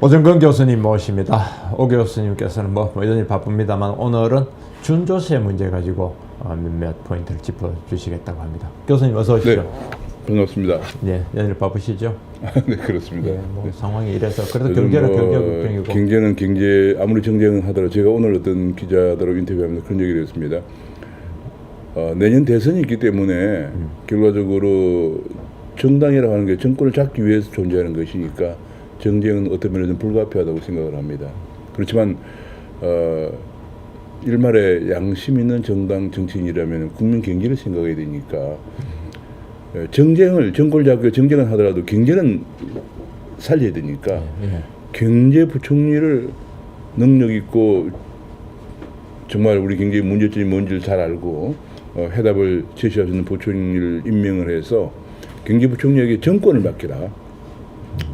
오정근 교수님 모십니다. 오 교수님께서는 뭐 여전히 바쁩니다만 오늘은 준조세 문제 가지고 몇몇 포인트를 짚어주시겠다고 합니다. 교수님 어서 오십시오. 네, 반갑습니다. 예, 여전히 바쁘시죠? 네, 그렇습니다. 예, 뭐 네. 상황이 이래서 그래도 경제는 경제 걱정이고 경제는 경제 아무리 정쟁을 하더라도 제가 오늘 어떤 기자들하고 인터뷰하면서 그런 얘기를 했습니다. 내년 대선이 있기 때문에 결과적으로 정당이라고 하는 게 정권을 잡기 위해서 존재하는 것이니까 정쟁은 어떤 면에서는 불가피하다고 생각을 합니다. 그렇지만 일말에 양심 있는 정당 정치인이라면 국민 경제를 생각해야 되니까 정권을 잡기 정쟁을 하더라도 경제는 살려야 되니까 경제부총리를 능력 있고 정말 우리 경제의 문제점이 뭔지를 잘 알고 해답을 제시할 수 있는 부총리를 임명을 해서 경제부총리에게 정권을 맡기라.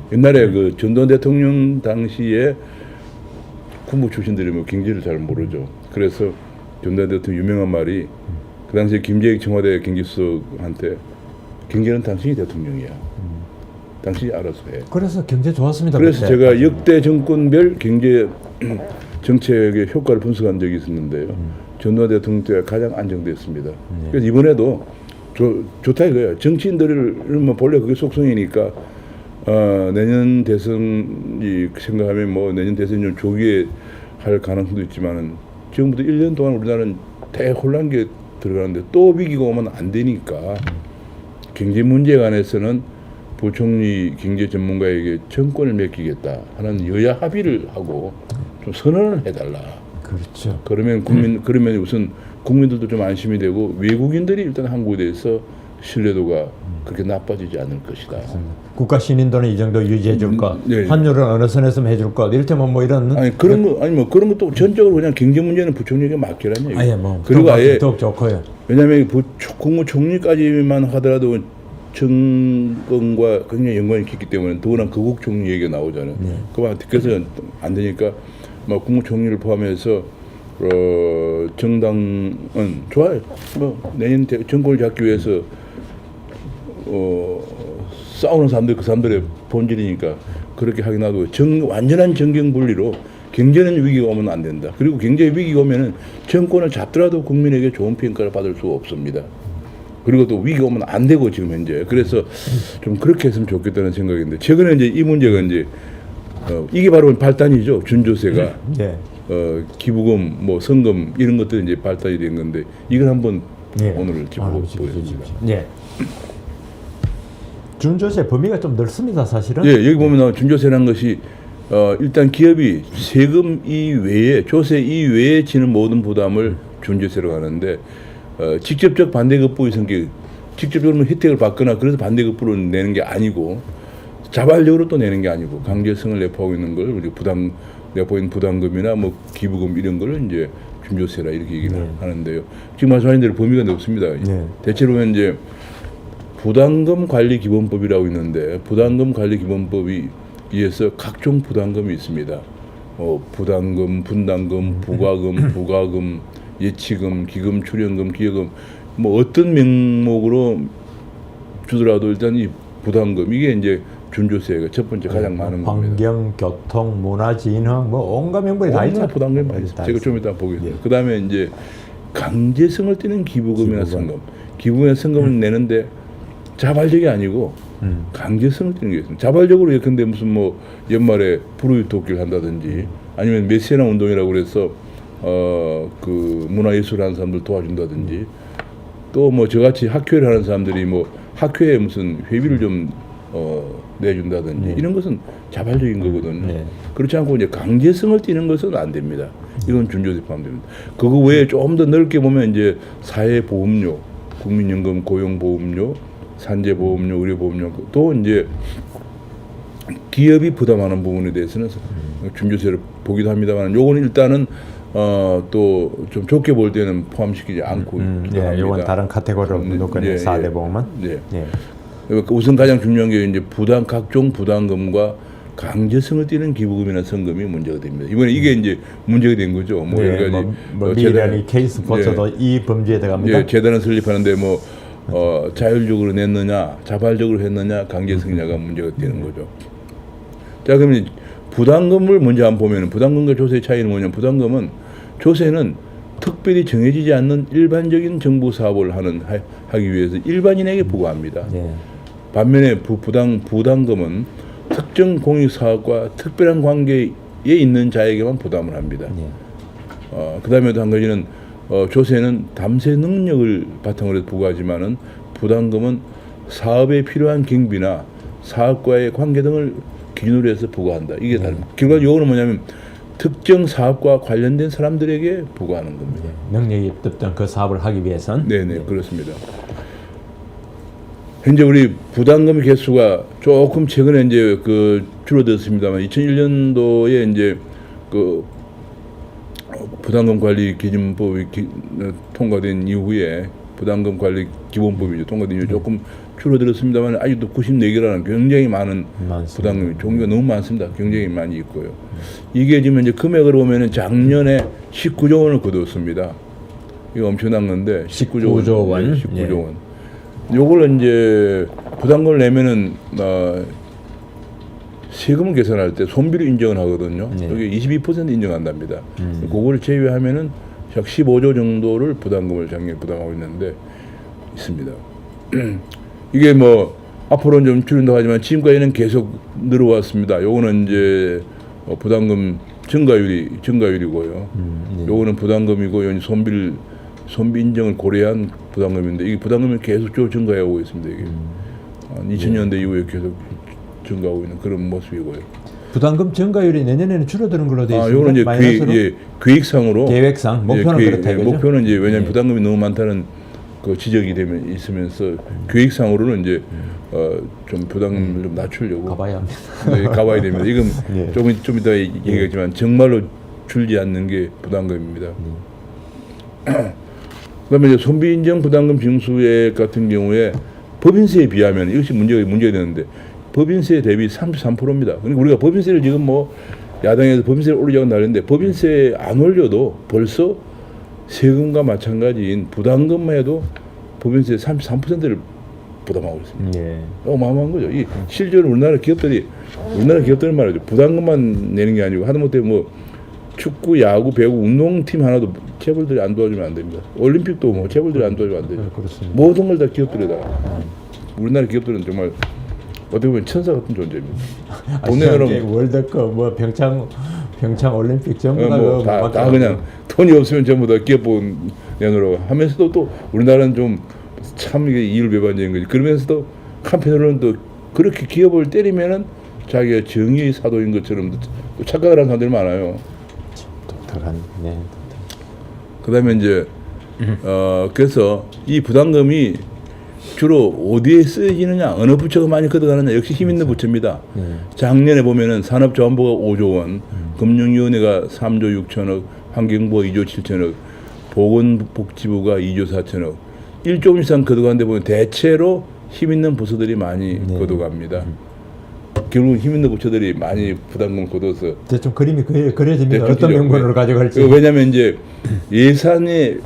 옛날에 그 전두환 대통령 당시에 군부 출신들이 뭐 경제를 잘 모르죠. 그래서 전두환 대통령 유명한 말이 그 당시에 김재익 청와대 경제수석한테 경제는 당신이 대통령이야. 당신이 알아서 해. 그래서 경제 좋았습니다. 그래서 그때. 제가 역대 정권별 경제 정책의 효과를 분석한 적이 있었는데요. 전두환 대통령 때가 가장 안정됐습니다. 그래서 이번에도 좋다 이거예요. 정치인들을 뭐 본래 그게 속성이니까 내년 대선이 생각하면 뭐 내년 대선이 좀 조기에 할 가능성도 있지만은 지금부터 1년 동안 우리나라는 대혼란기에 들어가는데 또 위기가 오면 안 되니까 경제 문제에 관해서는 부총리 경제 전문가에게 정권을 맡기겠다 하는 여야 합의를 하고 좀 선언을 해달라. 그렇죠. 그러면 그러면 우선 국민들도 좀 안심이 되고 외국인들이 일단 한국에 대해서 신뢰도가 그렇게 나빠지지 않을 것이다. 국가 신인도는 이 정도 유지해 줄 것, 네. 환율은 어느 선에서만 해줄 것, 이를테면 뭐 이런 그런 것도 전적으로 그냥 경제 문제는 부총리에게 맡기라는 얘기. 아예 뭐 그리고 아예 더 좋고요. 왜냐하면 국무총리까지만 하더라도 정권과 굉장히 연관이 깊기 때문에 더구나 거국 총리 얘기가 나오잖아요. 그래서 안 되니까 뭐 국무총리를 포함해서 정당은 좋아요. 뭐 내년 정권을 잡기 위해서 싸우는 사람들 그 사람들의 본질이니까 그렇게 하긴 하고 완전한 정경 분리로 경제는 위기가 오면 안 된다. 그리고 경제 위기가 오면은 정권을 잡더라도 국민에게 좋은 평가를 받을 수가 없습니다. 그리고 또 위기가 오면 안 되고 지금 현재 그래서 좀 그렇게 했으면 좋겠다는 생각인데 최근에 이제 이 문제가 이제 이게 바로 발단이죠. 준조세가 기부금 뭐 성금 이런 것들이 이제 발단이 된 건데 이걸 한번 오늘 짚어보겠습니다. 준조세 범위가 좀 넓습니다, 사실은. 예, 여기 보면 준조세라는 것이 일단 기업이 세금 이외에 조세 이외에 지는 모든 부담을 준조세로 하는데 직접적 반대급부의 성격, 직접적으로 혜택을 받거나 그래서 반대급부를 내는 게 아니고 자발적으로 또 내는 게 아니고 강제성을 내포하고 있는 걸 우리 내포인 부담금이나 뭐 기부금 이런 거를 이제 준조세라 이렇게 얘기를 하는데요. 지금 말씀하신 대로 범위가 넓습니다. 대체로 보면 이제 부담금 관리 기본법이라고 있는데 부담금 관리 기본법이 위에서 각종 부담금이 있습니다. 부담금, 분담금, 부가금, 예치금, 기금, 출연금, 기여금 뭐 어떤 명목으로 주더라도 일단 이 부담금 이게 이제 준조세가 첫 번째 가장 많은 겁니다. 환경, 교통, 문화진흥 뭐 온갖 명분이 다 있죠. 부담금이 많이 있습니다. 제가 좀 이따 보겠습니다. 그다음에 이제 강제성을 띠는 기부금이나 성금. 기부금이나 성금을 내는데 자발적이 아니고 강제성을 띠는 게 있습니다. 자발적으로 예컨대 무슨 뭐 연말에 불우익 돕기를 한다든지 아니면 메세나 운동이라고 그래서 그 문화예술 하는 사람들 도와준다든지 또 뭐 저같이 학회를 하는 사람들이 뭐 학회에 무슨 회비를 좀 내준다든지 이런 것은 자발적인 거거든요. 그렇지 않고 이제 강제성을 띠는 것은 안 됩니다. 이건 준조세 포함됩니다. 그거 외에 좀 더 넓게 보면 이제 사회보험료, 국민연금, 고용보험료, 산재보험료, 의료보험료 또 이제 기업이 부담하는 부분에 대해서는 준조세를 보기도 합니다만 요거는 일단은 또 좀 좋게 볼 때는 포함시키지 않고 이건 다른 카테고리로 무조건 4대 보험은. 우선 가장 중요한 게 이제 각종 부담금과 강제성을 띠는 기부금이나 성금이 문제가 됩니다. 이번에 이게 이제 문제가 된 거죠. 뭐 여러 가지 미래니 케이스 포츠도 이 범주에 들어갑니다. 재단을 설립하는데 뭐 자율적으로 냈느냐, 자발적으로 했느냐, 강제성이냐가 문제가 되는 거죠. 자, 그러면 부담금을 먼저 한번 보면 부담금과 조세 차이는 뭐냐면 부담금은 조세는 특별히 정해지지 않는 일반적인 정부 사업을 하기 위해서 일반인에게 부과합니다. 네. 반면에 부담금은 특정 공익 사업과 특별한 관계에 있는 자에게만 부담을 합니다. 네. 그다음에도 한 가지는 조세는 담세 능력을 바탕으로 해서 부과하지만은 부담금은 사업에 필요한 경비나 사업과의 관계 등을 기준으로 해서 부과한다. 이게 다릅니다. 결과 요거는 뭐냐면 특정 사업과 관련된 사람들에게 부과하는 겁니다. 네. 능력이 없던 그 사업을 하기 위해선. 네네, 그렇습니다. 현재 우리 부담금 개수가 조금 최근에 이제 줄어들었습니다만 2001년도에 이제 부담금 관리 기준법이 통과된 이후에 부담금 관리 기본법이 통과된 이후에 조금 줄어들었습니다만 아직도 94개라는 굉장히 많은 많습니다. 부담금이 종류가 너무 많습니다. 굉장히 많이 있고요. 이게 지금 이제 금액으로 보면은 작년에 19조 원을 거뒀습니다. 이거 엄청난 건데 19조 원. 네, 19조 예. 원. 요걸 이제 부담금을 내면은 세금을 계산할 때 손비로 인정을 하거든요. 네. 여기 22% 인정한답니다. 그거를 제외하면은 약 15조 정도를 부담금을 작년에 부담하고 있습니다. 이게 뭐 앞으로는 좀 줄인다고 하지만 지금까지는 계속 늘어왔습니다. 요거는 이제 부담금 증가율이고요. 네. 요거는 부담금이고 여기 손비 인정을 고려한 부담금인데 이게 부담금이 계속 증가하고 있습니다. 이게 2000년대 이후에 계속 증가하고 있는 그런 모습이고요. 부담금 증가율이 내년에는 줄어드는 걸로 되어 있습니다. 요거는 이제 마이너스로? 계획상으로 계획상 목표는 그렇다 이거죠. 목표는 이제 왜냐하면 네. 부담금이 너무 많다는 그 지적이 있으면서 계획상으로는 이제 좀 부담금을 좀 낮추려고 가봐야 합니다. 네, 가봐야 됩니다. 이건 네. 좀 이따 얘기하겠지만 정말로 줄지 않는 게 부담금입니다. 그다음에 이제 손비 인정 부담금 징수액 같은 경우에 법인세에 비하면 이것이 문제가 되는데 법인세 대비 33%입니다. 그러니까 우리가 법인세를 지금 뭐 야당에서 법인세를 올리자고 난리인데 법인세 안 올려도 벌써 세금과 마찬가지인 부담금만 해도 법인세 33%를 부담하고 있습니다. 예. 어마어마한 거죠. 이 실제로 우리나라 기업들이 말이죠. 부담금만 내는 게 아니고 하다못해 뭐 축구, 야구, 배구, 운동팀 하나도 체벌들이 안 도와주면 안 됩니다. 올림픽도 뭐 체벌들이 안 도와주면 안 되죠. 네, 그렇습니다. 모든 걸 다 기업들에다가. 우리나라 기업들은 정말 어떻게 보면 천사 같은 존재입니다. 돈 내놓으면 월드컵 뭐 평창 올림픽 전부 다 그냥 돈이 없으면 전부 다 기업본 내놓으라고 하면서도 또 우리나라는 좀 참 이게 이율배반적인 거지. 그러면서도 한편으로는 또 그렇게 기업을 때리면은 자기가 정의의 사도인 것처럼 또 착각을 하는 사람들이 많아요. 독특한. 네. 그다음에 이제 그래서 이 부담금이 주로 어디에 쓰여지느냐, 어느 부처가 많이 걷어가느냐, 역시 힘 있는 부처입니다. 작년에 보면은 산업자원부가 5조 원, 금융위원회가 3조 6천억, 환경부가 2조 7천억, 보건복지부가 2조 4천억, 1조 이상 걷어가는데 보면 대체로 힘 있는 부서들이 많이 걷어갑니다. 결국 힘 있는 부처들이 많이 부담금을 걷어서 대충 그림이 그려집니다. 대충 어떤 그죠. 명분으로 가져갈지. 왜냐하면 이제 예산에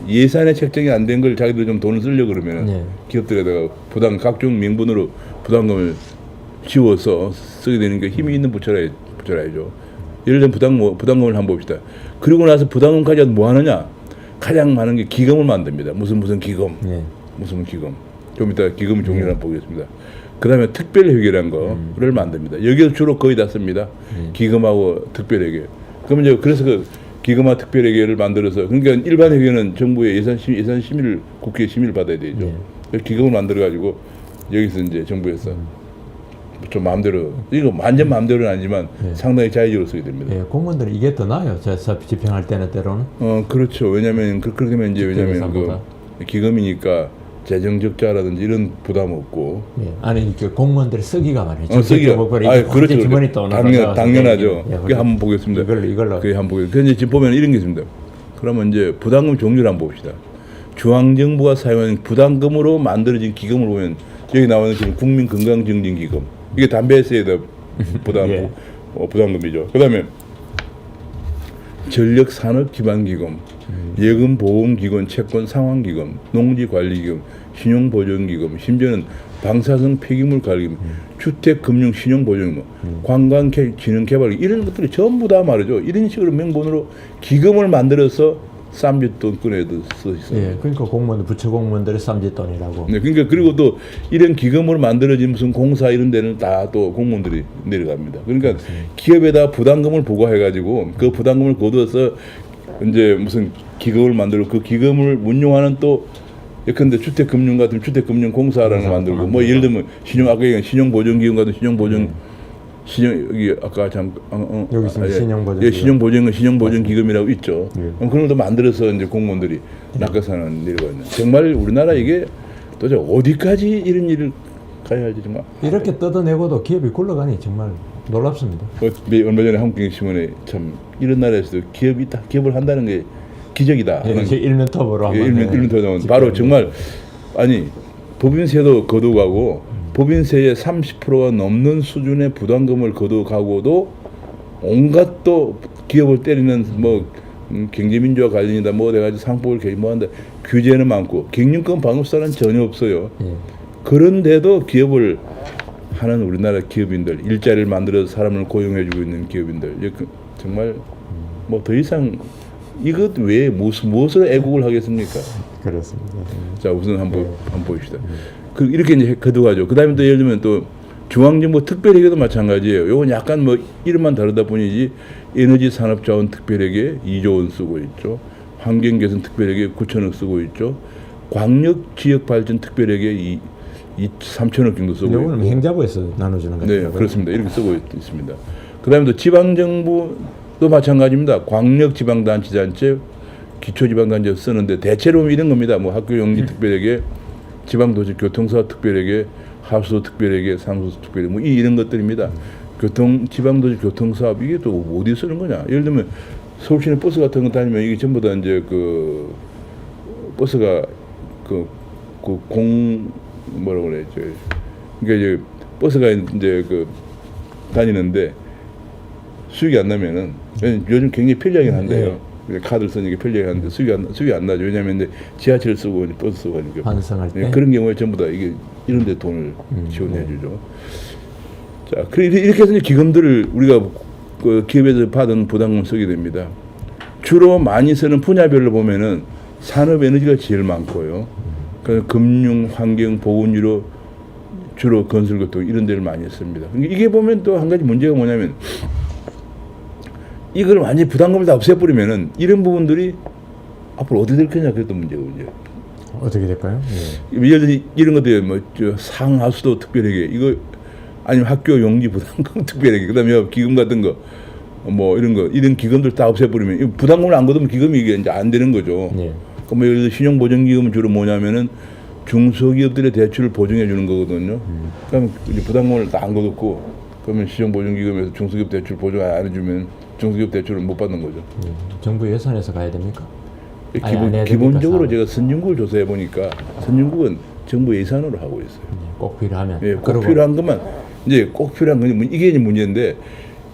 책정이 안 된 걸 자기들 좀 돈을 쓰려고 그러면 네. 기업들에다가 각종 명분으로 부담금을 지워서 쓰게 되는 게 힘이 있는 부처라야죠. 예를 들면 부담금을 한번 봅시다. 그리고 나서 부담금 가져서 뭐 하느냐? 가장 많은 게 기금을 만듭니다. 무슨 기금. 네. 무슨 기금. 좀 이따 기금 종류를 한번 보겠습니다. 그 다음에 특별회계라는 거를 만듭니다. 여기서 주로 거의 다 씁니다. 기금하고 특별회계. 그러면 이제 그래서 그 기금화 특별회계를 만들어서 그러니까 일반 회계는 정부의 예산 심의를 국회 심의를 받아야 되죠. 기금을 만들어 가지고 여기서 이제 정부에서 좀 마음대로 이거 완전 마음대로는 아니지만 상당히 자의적으로 쓰게 됩니다. 예, 공무원들은 이게 더 나아요. 저 집행할 때는 때로는. 그렇죠. 왜냐하면 그렇게 되면 이제 왜냐하면 그 기금이니까 재정 적자라든지 이런 부담 없고. 예. 아니 그 공무원들이 쓰기가 말이죠. 쓰기가. 그렇죠. 주머니 또 당연하죠. 예, 그게 한번 보겠습니다. 이걸로. 그게 한번 보겠습니다. 근데 지금 보면 이런 게 있습니다. 그러면 이제 부담금 종류를 한번 봅시다. 중앙정부가 사용하는 부담금으로 만들어진 기금을 보면 여기 나오는 지금 국민건강증진기금. 이게 담배세에다 부담금이죠. 그다음에 전력산업기반기금. 예금보험기금, 채권상환기금, 농지관리기금, 신용보전기금, 심지어는 방사성 폐기물관리기금, 주택금융신용보전기금, 관광진흥개발 이런 것들이 전부 다 말이죠. 이런 식으로 명분으로 기금을 만들어서 쌈짓돈권에도 써 있어요. 예, 그러니까 공무원 부처 공무원들의 쌈짓돈이라고. 네, 그러니까 그리고 또 이런 기금으로 만들어진 무슨 공사 이런 데는 다 또 공무원들이 내려갑니다. 그러니까 기업에다 부담금을 부과해가지고 그 부담금을 거둬서 이제 무슨 기금을 만들고 그 기금을 운용하는 또 예컨대 주택금융 같은 주택금융공사라는 거 만들고 뭐 예를 들면 아까 얘기한 신용보전기금 같은 여기 아까 여기 있습니다. 신용보전기금. 예, 신용보전기금이라고 있죠. 그런 것도 만들어서 이제 공무원들이 낙하산을 내려가 있는. 정말 우리나라 이게 도대체 어디까지 이런 일을 가야 할지 정말 이렇게 뜯어내고도 기업이 굴러가니 정말 놀랍습니다. 얼마 전에 한국경제신문에 참 이런 나라에서도 기업을 한다는 게 기적이다. 예, 일면톱으로 한번 일면톱으로 바로 정말 아니 법인세도 거둬가고 법인세의 30%가 넘는 수준의 부담금을 거둬가고도 온갖 또 기업을 때리는 뭐 경제민주화 관련이다 뭐 돼가지고 상법을 개입한다 규제는 많고 경영권 방어사는 전혀 없어요. 예. 그런데도 기업을 하는 우리나라 기업인들 일자리를 만들어서 사람을 고용해주고 있는 기업인들 정말 뭐 더 이상 이것 외에 무엇으로 애국을 하겠습니까? 그렇습니다. 자 우선 한번 보십시다. 이렇게 이제 거두가죠. 그 다음에 또 예를 들면 또 중앙정부 특별회계도 마찬가지예요. 요건 약간 뭐 이름만 다르다 뿐이지 에너지산업자원 특별회계 2조 원 쓰고 있죠. 환경개선 특별회계 9천억 쓰고 있죠. 광역지역발전 특별회계 3천억 정도 쓰고 있고. 이거는 행자부에서 나눠주는 거죠. 네, 그렇습니다. 이렇게 쓰고 있습니다. 그 다음에 또 지방정부도 마찬가지입니다. 광역지방단체단체, 기초지방단체 쓰는데 대체로 이런 겁니다. 뭐 학교용지 특별회계, 지방도시교통사업 특별회계, 하수도 특별회계, 상수도 특별회계, 뭐 이런 것들입니다. 지방도시 교통사업 이게 또 어디 쓰는 거냐? 예를 들면 서울시내 버스 같은 거 다니면 이게 전부 다 이제 그 버스가 뭐라고 그래? 그러니까 이제 버스가 이제 다니는데 수익이 안 나면은 요즘 굉장히 편리하긴 한데요. 카드를 쓰는 게 편리하긴 한데 수익이 안 나죠. 왜냐하면 이제 지하철 쓰고 버스 쓰고 하니까 환승할 때 그런 경우에 전부 다 이게 이런 데 돈을 지원해 주죠. 자, 이렇게 해서 이제 기금들을 우리가 그 기업에서 받은 부담금 쓰게 됩니다. 주로 많이 쓰는 분야별로 보면은 산업에너지가 제일 많고요. 그 금융, 환경, 보건유로 주로 건설교통 이런 데를 많이 씁니다. 이게 보면 또 한 가지 문제가 뭐냐면 이걸 완전히 부담금을 다 없애버리면은 이런 부분들이 앞으로 어떻게 될 거냐 그것도 문제고 이제. 어떻게 될까요? 예. 예를 들어 이런 것들 뭐 상하수도 특별회계 이거 아니면 학교 용지 부담금 특별회계 그다음에 기금 같은 거 뭐 이런 기금들 다 없애버리면 부담금을 안 걷으면 기금이 이게 이제 안 되는 거죠. 예. 그럼 예를 들어 신용보전기금은 주로 뭐냐면은 중소기업들의 대출을 보증해 주는 거거든요. 그러면 이제 부담금을 다 안 걷었고 그러면 신용보전기금에서 중소기업 대출 보증 안 해주면 중소기업 대출을 못 받는 거죠. 정부 예산에서 가야 됩니까? 기본적으로 제가 선진국을 조사해 보니까 선진국은 정부 예산으로 하고 있어요. 꼭 필요하면. 예, 꼭 필요한 것만 이제 꼭 필요한 건 이게 이제 문제인데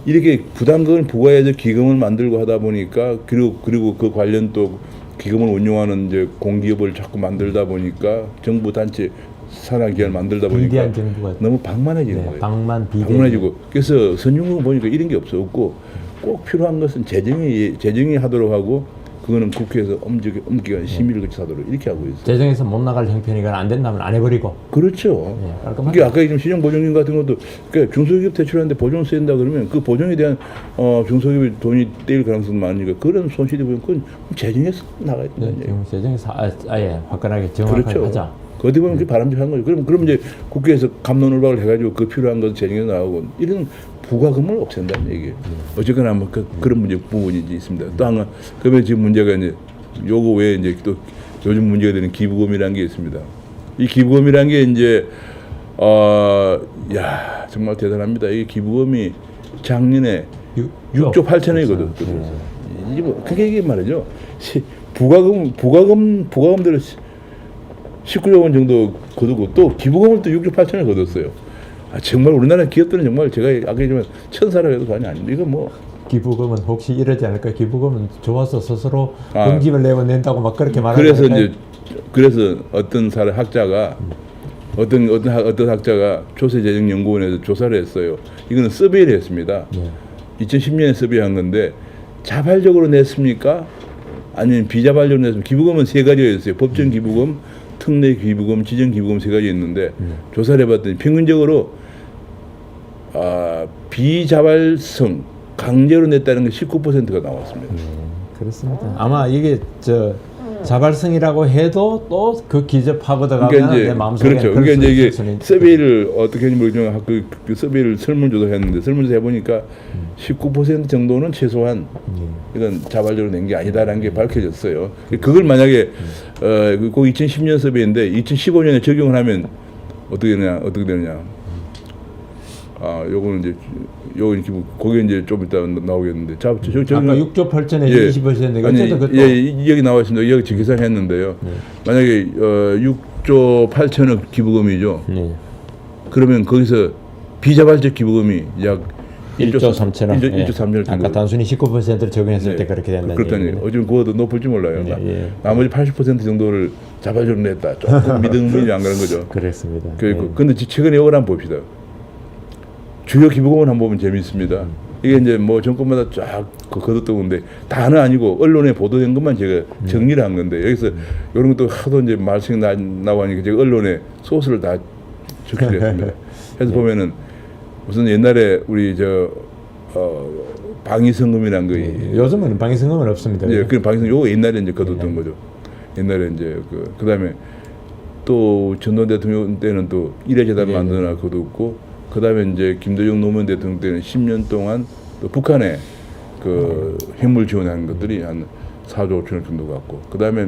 이렇게 부담금을 부과해서 기금을 만들고 하다 보니까 그리고 그 관련 또 기금을 운용하는 이제 공기업을 자꾸 만들다 보니까 정부 단체 산하기관을 만들다 보니까 비대한 정부가 너무 방만해지는 거예요. 방만해지고 그래서 선진국 보니까 이런 게 없고 꼭 필요한 것은 재정이 하도록 하고 그거는 국회에서 엄기가 심의를 거쳐서 하도록 이렇게 하고 있어요. 재정에서 못 나갈 형편이거나 안 된다면 안 해버리고. 그렇죠. 예, 깔끔하게. 이게 아까 얘기한 신용보증금 같은 것도 그러니까 중소기업 대출하는데 보증을 쓰인다 그러면 그 보증에 대한 중소기업이 돈이 떼일 가능성이 많으니까 그런 손실이 보면 그건 재정에서 나가야 된다는 얘기예요. 재정에서 아예 화끈하게 정확하게 그렇죠. 하자. 어디 보면 그게 바람직한 거죠. 그럼 이제 국회에서 감론을박을 해가지고 그 필요한 것은 재정에서 나오고 이런 부과금을 없앤다는 얘기예요. 어쨌거나 뭐 그런 문제 부분이 이제 있습니다. 또 하나 그러면 지금 문제가 이제 요거 외에 이제 또 요즘 문제가 되는 기부금이라는 게 있습니다. 이 기부금이라는 게 이제 정말 대단합니다. 이 기부금이 작년에 6조 8천억이거든. 이게 뭐 그게 말이죠. 부과금들을 19조 원 정도 거두고 또 기부금을 또 6조 8천을 거뒀어요. 정말 우리나라 기업들은 정말 제가 아까 얘기했지만 천사라고 해도 과언이 아닙니다. 이거 뭐 기부금은 혹시 이러지 않을까? 기부금은 좋아서 스스로 아. 공집을 내고 낸다고 막 그렇게 말하는 그래서 거니까. 이제 그래서 어떤 사람 학자가 어떤 학자가 조세재정연구원에서 조사를 했어요. 이거는 서베이를 했습니다. 네. 2010년에 서베이한 건데 자발적으로 냈습니까? 아니면 비자발적으로 냈습니까? 기부금은 세 가지가 있어요. 법정 기부금, 특례 기부금, 지정 기부금 세 가지 있는데 조사를 해봤더니 평균적으로 비자발성 강제로 냈다는 게 19%가 나왔습니다. 그렇습니다. 아마 이게 자발성이라고 해도 또 그 기접하고도 가면 그러니까 내 이제 마음속에 그렇죠. 그러니까 이제 이게 서베이를 어떻게 했는지 모르지만 그 서베이를 설문조사 했는데 설문조사 해보니까 19% 정도는 최소한 이건 자발적으로 낸 게 아니다라는 게 밝혀졌어요. 그걸 만약에 그 2010년 서베이인데 2015년에 적용을 하면 어떻게 되느냐? 요거는 이제 요건 기부 그게 이제 좀 이따 나오겠는데 아까 6조 8천에 예. 20%니까 아니, 어쨌든 그것도 여기 나와 있습니다. 여기 계산했는데요. 만약에 6조 8천억 기부금이죠. 그러면 거기서 비자발적 기부금이 약 1조 3천억. 1조 3천억 정도. 아까 단순히 19%를 적용했을 때 그렇게 된다는 그렇다니. 얘기네. 어쩌면 그거도 높을지 몰라요. 예. 나머지 80% 정도를 자발적으로 냈다. 조금 믿음이 안 가는 거죠. 그렇습니다. 근데 최근에 이걸 한번 봅시다. 주요 기부금을 한번 보면 재미있습니다. 이게 이제 뭐 정권마다 쫙 거뒀던건데 다는 아니고 언론에 보도된 것만 제가 정리를 한 건데 여기서 이런 것도 하도 이제 말씀이 나오니까 제가 언론에 소스를 다 적기를 했습니다. 그래서 보면은 우선 옛날에 우리 방위성금이란 거 요즘은 방위성금은 없습니다. 예, 그 방위성 요거 옛날에 이제 거뒀던 거죠. 옛날에 이제 그다음에 또 전두환 대통령 때는 또 일회재단 만드나 거뒀고 그다음에 이제 김대중 노무현 대통령 때는 10년 동안 또 북한에 그 핵물 지원하는 것들이 한 4조 5천억 정도 갔고 그다음에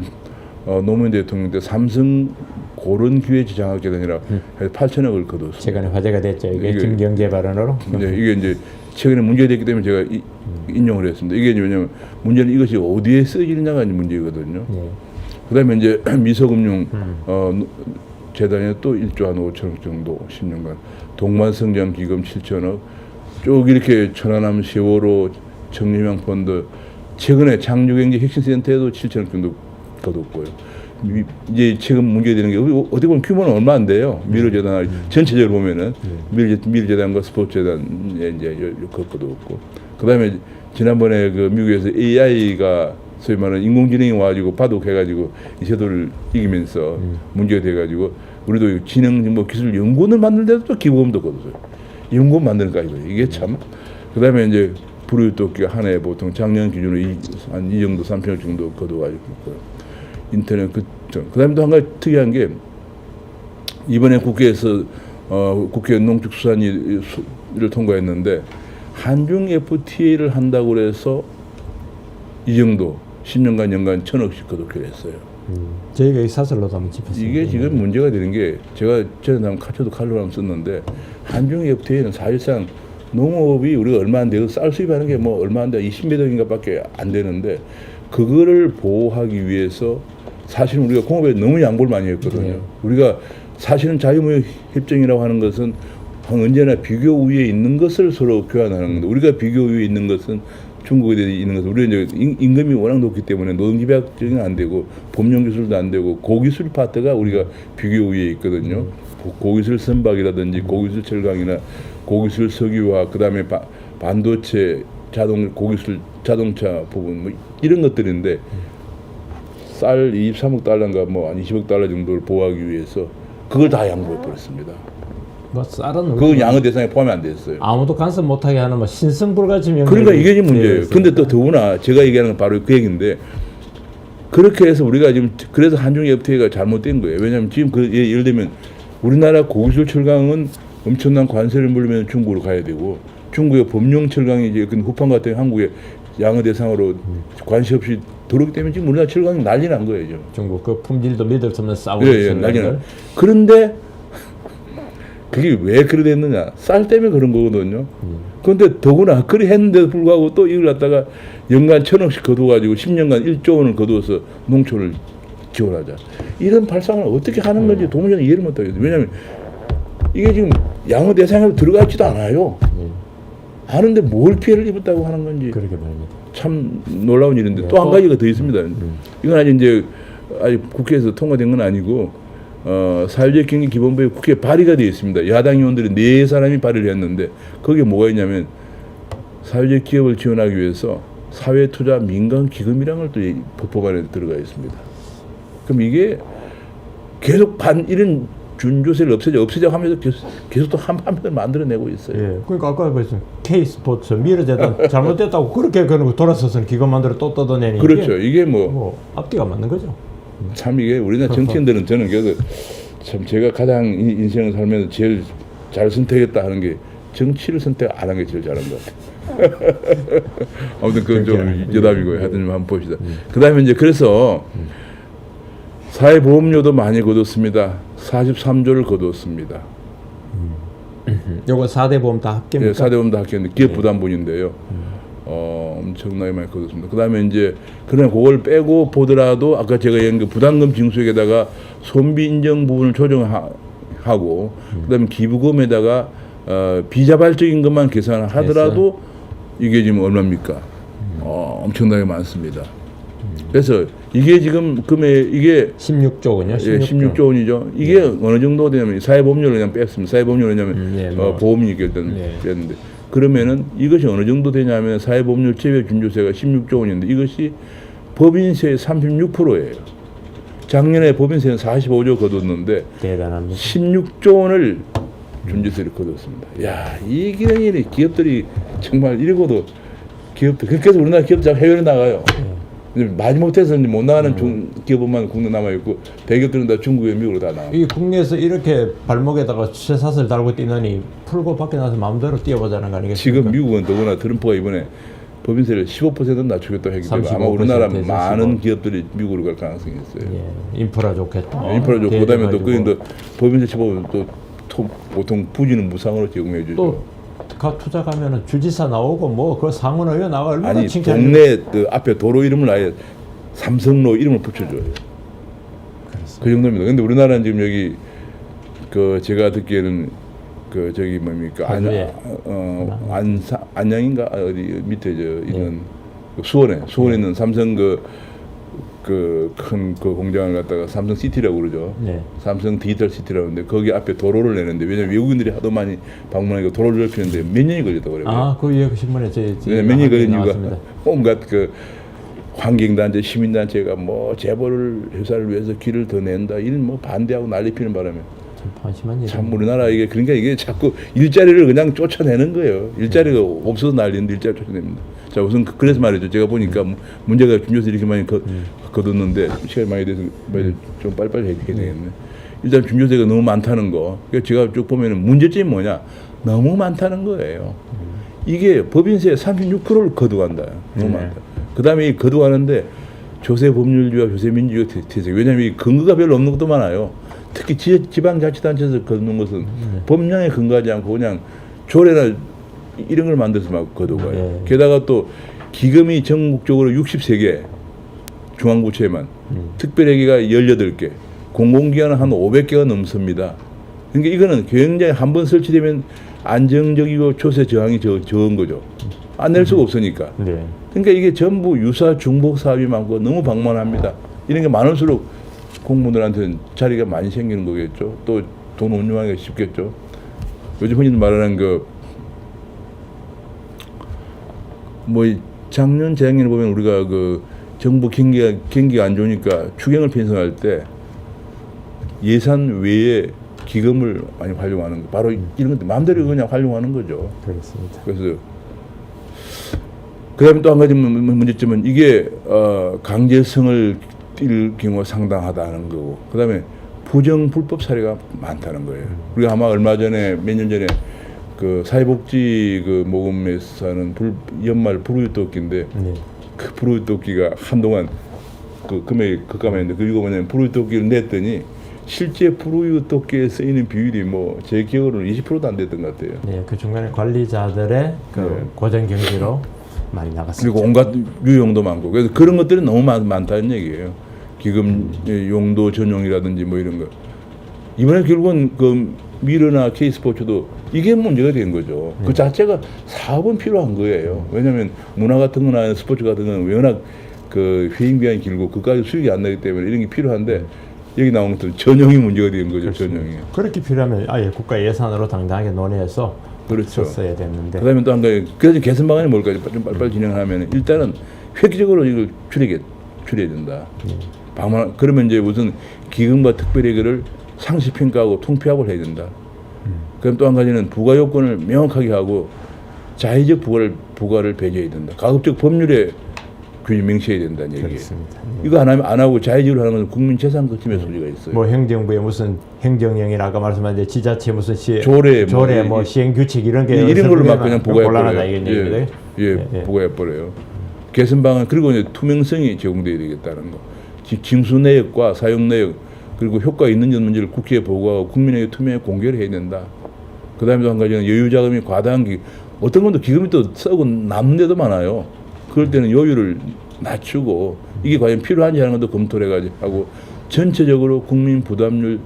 노무현 대통령 때 삼성 고른 기회지장학재단이라 해서 8천억을 거뒀어요. 최근에 화제가 됐죠. 이게 김경재 발언으로. 이게 이제 최근에 문제됐기 때문에 제가 인용을 했습니다. 이게 왜냐하면 문제는 이것이 어디에 쓰이느냐가 문제거든요. 그다음에 이제 미서금융 재단에 또 1조 한 5천억 정도 10년간 동만성장 기금 7천억 쭉 이렇게 천안함 세월호 정리명 펀드 최근에 창조경제 혁신센터에도 7천억 정도 거뒀고요. 이제 최근 문제되는 게 어떻게 보면 규모는 얼마 안 돼요. 미르재단 전체적으로 보면은 미르재단과 스포츠재단에 이제 거뒀고 그다음에 지난번에 그 미국에서 AI가 소위 말하는 인공지능이 와가지고 바둑해가지고 이 제도를 이기면서 문제가 돼가지고 우리도 지능 뭐 기술 연구원을 만드는데도 또 기부금도 거뒀어요. 연구원 만드는 까지도 이게 참. 그다음에 이제 불우유토끼가 한 해 보통 작년 기준으로 한 이 정도 3천억 정도 거둬가지고 있고요. 인터넷 그다음에 또 한 가지 특이한 게 이번에 국회에서 국회 농축수산위를 통과했는데 한중 FTA를 한다고 그래서 이 정도 10년간 연간 1,000억씩 거둬기로 했어요. 저희가 이 사설로도 한번 짚었습니다. 이게 지금 문제가 되는 게 제가 전에 한번 저도 칼럼을 썼는데 한중 FTA는 사실상 농업이 우리가 얼마 안 되고 쌀 수입하는 게 뭐 얼마 안 돼 20몇 억인가밖에 안 되는데 그거를 보호하기 위해서 사실은 우리가 공업에 너무 양보를 많이 했거든요. 우리가 사실은 자유무역 협정이라고 하는 것은 언제나 비교 우위에 있는 것을 서로 교환하는 건데 우리가 비교 우위에 있는 것은 중국에 있는 것은 우리가 이제 임금이 워낙 높기 때문에 노동집약적인 안 되고 법령 기술도 안 되고 고기술 파트가 우리가 비교 우위에 있거든요. 고기술 선박이라든지 고기술 철강이나 고기술 석유화 그다음에 반도체 고기술 자동차 부분 뭐 이런 것들인데 쌀 23억 달러인가 뭐 한 20억 달러 정도를 보호하기 위해서 그걸 다 양보해 버렸습니다. 뭐 쌀은 그 양의 대상에 포함이 안 됐어요. 아무도 간섭 못하게 하는 뭐 신성불가침 명령. 그러니까 이게 지금 문제예요. 근데 또 더구나 제가 얘기하는 건 바로 그 얘기인데 그렇게 해서 우리가 지금 그래서 한중 FTA가 잘못된 거예요. 왜냐하면 지금 예를 들면 우리나라 고기술 철강은 엄청난 관세를 물으면 중국으로 가야 되고 중국의 법령 철강이 이제 후판 같은 한국의 양의 대상으로 관세 없이 들어오기 때문에 지금 우리나라 철강이 난리 난 거예요. 지금. 중국 그 품질도 믿을 수 없는 싸우고 난리 난. 그런데 그게 왜 그래 됐느냐? 쌀 때문에 그런 거거든요. 그런데 더구나 그리 했는데도 불구하고 또 이걸 갖다가 연간 1,000억씩 거둬가지고 10년간 1조 원을 거두어서 농촌을 지원하자. 이런 발상을 어떻게 하는 건지 도무지 저는 이해를 못하겠어요. 왜냐하면 이게 지금 양의 대상으로 들어가 있지도 않아요. 아는데 뭘 피해를 입었다고 하는 건지 그러게 말입니다. 참 놀라운 일인데 네, 또 한 또- 가지가 더 있습니다. 이건 아직 이제 아직 국회에서 통과된 건 아니고 사회적 경제 기본법이 국회에 발의가 되어 있습니다. 야당 의원들이 4사람이 발의를 했는데 거기에 뭐가 있냐면 사회적 기업을 지원하기 위해서 사회투자 민간기금이라는 걸 또 법안에 들어가 있습니다. 그럼 이게 계속 이런 준조세를 없애자 하면서 계속 또 한편을 만들어내고 있어요. 예, 그러니까 아까 말씀 K 스포츠 미르재단 잘못됐다고 그렇게 그런 돌아서서는 기금 만들어 또 뜯어내니 그렇죠. 이게 뭐 앞뒤가 맞는 거죠. 참 이게 우리나라 정치인들은 저는 그래서 참 제가 가장 인생을 살면서 제일 잘 선택했다 하는 게 정치를 선택 안 한 게 제일 잘한 것 같아요. 아무튼 그건 좀 여담이고요. 하여튼 한번 봅시다. 그다음에 이제 그래서 사회보험료도 많이 거뒀습니다. 43조를 거뒀습니다. 요거 4대 보험 다 예, 합계입니까? 4대 보험 다 합계인데 기업 부담분인데요. 엄청나게 많이 거뒀습니다. 그다음에 이제 그러나 그걸 빼고 보더라도 아까 제가 얘기한 그 부담금 징수액에다가 손비 인정 부분을 조정하고 그다음에 기부금에다가 비자발적인 것만 계산하더라도 이게 지금 얼마입니까? 엄청나게 많습니다. 그래서 이게 지금 금액 이게 16조군요. 16조. 예, 16조 원이죠. 이게 어느 정도 되냐면 사회보험료를 그냥 뺐습니다. 사회보험료를 왜냐면 예, 뭐. 보험이니까 일단 뺐는데 그러면은 이것이 어느 정도 되냐면 사회보험료 체외 준조세가 16조 원인데 이것이 법인세의 36%예요. 작년에 법인세는 45조 거뒀는데 대단합니다. 16조 원을 준조세를 거뒀습니다. 야, 이런 일이 기업들이 정말 이러고도 기업들 그래서 우리나라 기업들 해외로 나가요. 마지못해서 못 나가는 기업만 국내 남아 있고 대기업들은 다 중국에 미국으로 다 나가. 이 국내에서 이렇게 발목에다가 쇠사슬 달고 뛰느니 풀고 밖에 나서 마음대로 뛰어보자는 거 아니겠습니까? 지금 미국은 더구나 트럼프가 이번에 법인세를 15% 낮추겠다고 했기 때문에 아마 우리나라 35% 에서 많은 15. 기업들이 미국으로 갈 가능성이 있어요. 예, 인프라 좋겠다. 인프라 좋고 그다음에 또 대해가지고. 그게 또 법인세 15% 또 보통 부지는 무상으로 제공해 주죠. 또 투자 가면은 주지사 나오고 뭐 그 상원의원 나와 얼마나 아니 칭찬해. 동네 그 앞에 도로 이름을 아예 삼성로 이름을 붙여줘요. 그 정도입니다. 근데 우리나라는 지금 여기 그 제가 듣기에는 그 저기 뭡니까 파주에. 안양인가 어디 밑에 저 있는 수원에 있는 삼성 그 큰 그 공장을 갖다가 삼성 시티라고 그러죠. 네. 삼성 디지털 시티라고 하는데 거기 앞에 도로를 내는데 왜냐면 외국인들이 하도 많이 방문하니까 도로를 넓히는데 몇 년이 걸렸다고 그래요. 아, 그 예, 그 신문에 제 몇 년이 걸린 이유가 나왔습니다. 온갖 그 환경단체, 시민단체가 뭐 재벌 회사를 위해서 길을 더 낸다 이런 뭐 반대하고 난리 피는 바람에 참 한심한 일. 참 우리나라 이게 그러니까 이게 자꾸 일자리를 그냥 쫓아내는 거예요. 일자리가 없어서 난리인데 일자리 쫓아냅니다. 자 우선 그래서 말이죠. 제가 보니까 문제가 준조세 이렇게 많이 거뒀는데 시간이 많이 돼서 좀 빨리빨리 해야 되겠네. 일단 준조세가 너무 많다는 거. 그러니까 제가 쭉 보면은 문제점이 뭐냐? 너무 많다는 거예요. 이게 법인세 36%를 거두간다. 너무 많다. 그 다음에 이 거두가는데 조세 법률주의와 조세 민주주의가 태세. 왜냐하면 이 근거가 별로 없는 것도 많아요. 특히 지방자치단체에서 거두는 것은 법령에 근거하지 않고 그냥 조례나 이런 걸 만들어서 막 거두가요. 네. 게다가 또 기금이 전국적으로 63개 중앙부처에만 특별회계가 18개 공공기관은 한 500개가 넘습니다. 그러니까 이거는 굉장히 한번 설치되면 안정적이고 조세 저항이 적은 거죠. 안 낼 수가 없으니까. 네. 그러니까 이게 전부 유사 중복 사업이 많고 너무 방만합니다. 이런 게 많을수록 공무원들한테는 자리가 많이 생기는 거겠죠. 또 돈 운용하기가 쉽겠죠. 요즘 흔히 말하는 뭐 작년 재작년에 보면 우리가 그 정부 경기가 안 좋으니까 추경을 편성할 때 예산 외에 기금을 많이 활용하는 거 바로 이런 것들 마음대로 그냥 활용하는 거죠. 그렇습니다. 그래서 그다음에 또 한 가지 문제점은 이게 강제성을 띌 경우가 상당하다는 거고 그다음에 부정 불법 사례가 많다는 거예요. 우리가 아마 얼마 전에 몇 년 전에 그 사회복지 그 모금에서는 연말 불우유토끼인데 네. 그 불우유토끼가 한동안 그 금액이 급감했는데 그리고 뭐냐면 불우유토끼를 냈더니 실제 불우유토끼에 쓰이는 비율이 뭐 제 기억으로는 20%도 안 됐던 것 같아요. 네, 그 중간에 관리자들의 그 네. 고정 경비로 많이 나갔습니다. 그리고 온갖 유용도 많고 그래서 그런 것들이 너무 많다는 얘기예요. 기금 용도 전용이라든지 뭐 이런 거. 이번에 결국은 그 미르나 K스포츠도 이게 문제가 된 거죠. 그 자체가 사업은 필요한 거예요. 왜냐하면 문화 같은 거나 스포츠 같은 거는 워낙 그 회행기한이 길고 그까지 수익이 안 나기 때문에 이런 게 필요한데 여기 나온 것들은 전형이 문제가 된 거죠. 전형이. 그렇게 필요하면 아예 국가 예산으로 당당하게 논의해서 그렇죠. 썼어야 됐는데. 그다음에 또 한 가지 그래서 개선 방안이 뭘까 좀 빨리빨리 진행하면 일단은 획기적으로 이걸 줄여야 된다. 그러면 이제 무슨 기금과 특별회계를 상시 평가하고 통폐합을 해야 된다. 그럼 또 한 가지는 부과 요건을 명확하게 하고 자의적 부과를 배제해야 된다. 가급적 법률에 규정 명시해야 된다는 얘기예요. 그렇습니다. 이거 안 하고 자의적으로 하는 것은 국민재산 거침의 소지가 있어요. 뭐 행정부의 무슨 행정령이나 아까 말씀하신 지자체 무슨 조례 뭐 시행 규칙 이런 게 이런 걸로 막 그냥 곤란하다 부과해버려요. 이런 얘기입니다. 예, 부과해버려요. 개선 방안 그리고 이제 투명성이 제공돼야 되겠다는 거. 징수 내역과 사용 내역 그리고 효과 있는지 없는지를 국회에 보고하고 국민에게 투명하게 공개를 해야 된다. 그다음에 또 한 가지는 여유 자금이 과다한 어떤 건도 기금이 또 쓰고 남는 데도 많아요. 그럴 때는 여유를 낮추고 이게 과연 필요한지 하는 것도 검토를 해가지고 하고 전체적으로 국민 부담률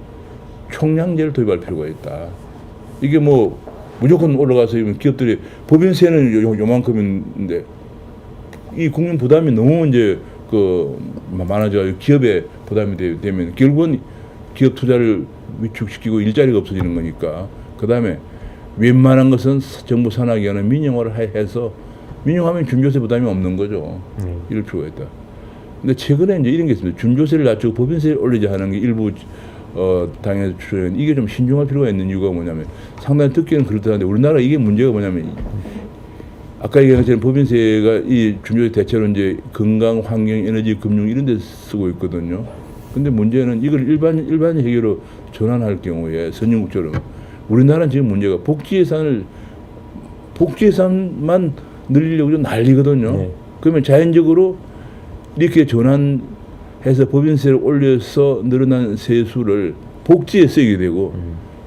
총량제를 도입할 필요가 있다. 이게 뭐 무조건 올라가서 기업들이 법인세는 요만큼인데 이 국민 부담이 너무 이제 많아져 기업에 부담이 되면 결국은 기업 투자를 위축시키고 일자리가 없어지는 거니까. 그다음에 웬만한 것은 정부 산하기관은 민영화를 해서 민영화하면 준조세 부담이 없는 거죠. 이럴 필요가 있다. 근데 최근에 이제 이런 게 있습니다. 준조세를 낮추고 법인세를 올리자 하는 게 일부 당에서 추천 이게 좀 신중할 필요가 있는 이유가 뭐냐면 상당히 듣기는 그렇다는데 우리나라 이게 문제가 뭐냐면 아까 얘기한 것처럼 법인세가 이 준조세 대체로 이제 건강, 환경, 에너지, 금융 이런 데 쓰고 있거든요. 근데 문제는 이걸 일반 회계로 전환할 경우에 선진국처럼 우리나라는 지금 문제가 복지예산만 늘리려고 좀 난리거든요. 네. 그러면 자연적으로 이렇게 전환해서 법인세를 올려서 늘어난 세수를 복지에 쓰게 되고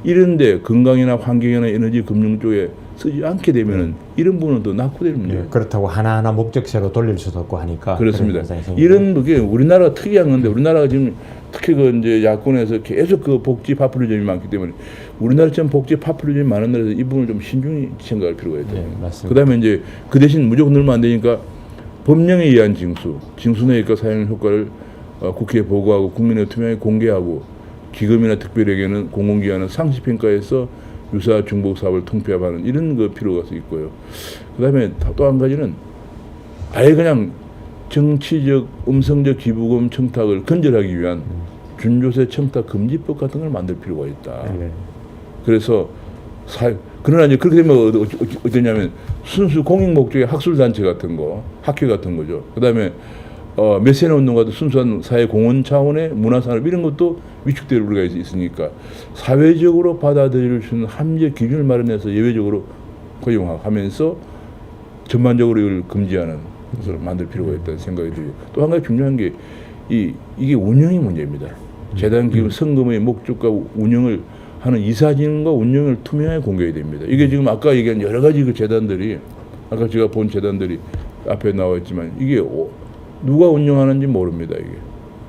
이런데 건강이나 환경이나 에너지, 금융 쪽에 쓰지 않게 되면은 이런 부분은 또 낙후되는 문제예요. 그렇다고 하나하나 목적세로 돌릴 수도 없고 하니까 그렇습니다. 이런 게 우리나라가 특이한 건데 우리나라가 지금 특히 이제 야권에서 계속 복지 파퓰리즘이 많기 때문에 우리나라처럼 복지 파퓰리즘이 많은 나라에서 이 부분을 좀 신중히 생각할 필요가 있다. 맞습니다. 그다음에 이제 그 대신 무조건 넣으면 안 되니까 법령에 의한 징수 내역과 사용 효과를 국회에 보고하고 국민에 투명하게 공개하고 기금이나 특별회계는 공공기관은 상시 평가해서 유사 중복 사업을 통폐합하는 이런 필요가 있고요. 그다음에 또 한 가지는 아예 그냥 정치적 음성적 기부금 청탁을 근절하기 위한 준조세 청탁 금지법 같은 걸 만들 필요가 있다. 그래서 그러나 이제 그렇게 되면 어떠냐면 순수 공익 목적의 학술 단체 같은 거, 학회 같은 거죠. 그다음에 메세나 운동 같은 순수한 사회 공헌 차원의 문화산업 이런 것도 위축될 우리가 있으니까 사회적으로 받아들일 수 있는 합리적 기준을 마련해서 예외적으로 허용하면서 전반적으로 이걸 금지하는 것을 만들 필요가 있다는 생각이 들고요. 또 한 가지 중요한 게 이게 운영이 문제입니다. 재단 기금 성금의 목적과 운영을 하는 이사진과 운영을 투명하게 공개해야 됩니다. 이게 지금 아까 얘기한 여러 가지 그 재단들이 아까 제가 본 재단들이 앞에 나와 있지만 이게 누가 운영하는지 모릅니다. 이게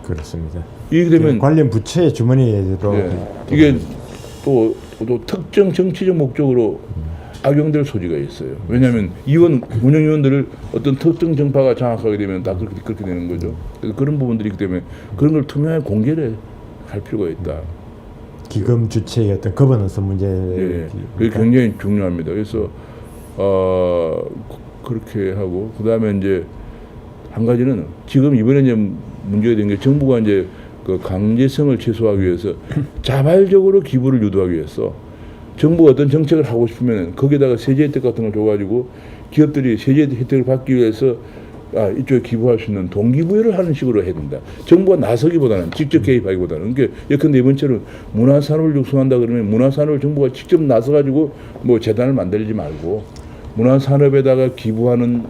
그렇습니다. 이게 되면 관련 부처의 주머니에도 이게 또 특정 정치적 목적으로 악용될 소지가 있어요. 왜냐하면 운영위원들을 어떤 특정 정파가 장악하게 되면 다 그렇게 되는 거죠. 그래서 그런 부분들이 있기 때문에 그런 걸 투명하게 공개를 할 필요가 있다. 기금 주체의 어떤 거버넌스 문제. 그게 굉장히 중요합니다. 그래서 그렇게 하고 그다음에 이제 한 가지는 지금 이번에 이제 문제가 된 게 정부가 이제 그 강제성을 최소화하기 위해서 자발적으로 기부를 유도하기 위해서 정부가 어떤 정책을 하고 싶으면 거기다가 세제 혜택 같은 걸 줘가지고 기업들이 세제 혜택을 받기 위해서 이쪽에 기부할 수 있는 동기부여를 하는 식으로 해야 된다. 정부가 나서기보다는 직접 개입하기보다는 그러니까 예컨대 이번처럼 문화산업을 육성한다 그러면 문화산업을 정부가 직접 나서가지고 뭐 재단을 만들지 말고 문화산업에다가 기부하는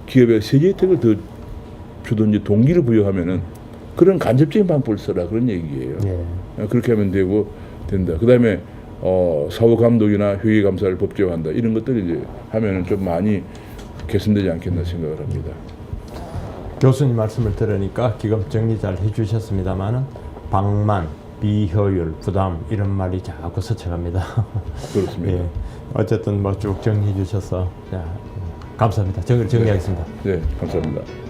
기업에 세제 혜택을 더 주든지 동기를 부여하면은 그런 간접적인 방법을 써라 그런 얘기예요. 그렇게 하면 된다. 그다음에 사후 감독이나 회계 감사를 법제화한다 이런 것들을 이제 하면은 좀 많이 개선되지 않겠나 생각을 합니다. 교수님 말씀을 들으니까 기금 정리 잘 해주셨습니다만은 방만 비효율, 부담 이런 말이 자꾸 스쳐갑니다. 그렇습니다. 예. 어쨌든 뭐 쭉 정리해 주셔서 자, 감사합니다. 정리하겠습니다. 네, 감사합니다.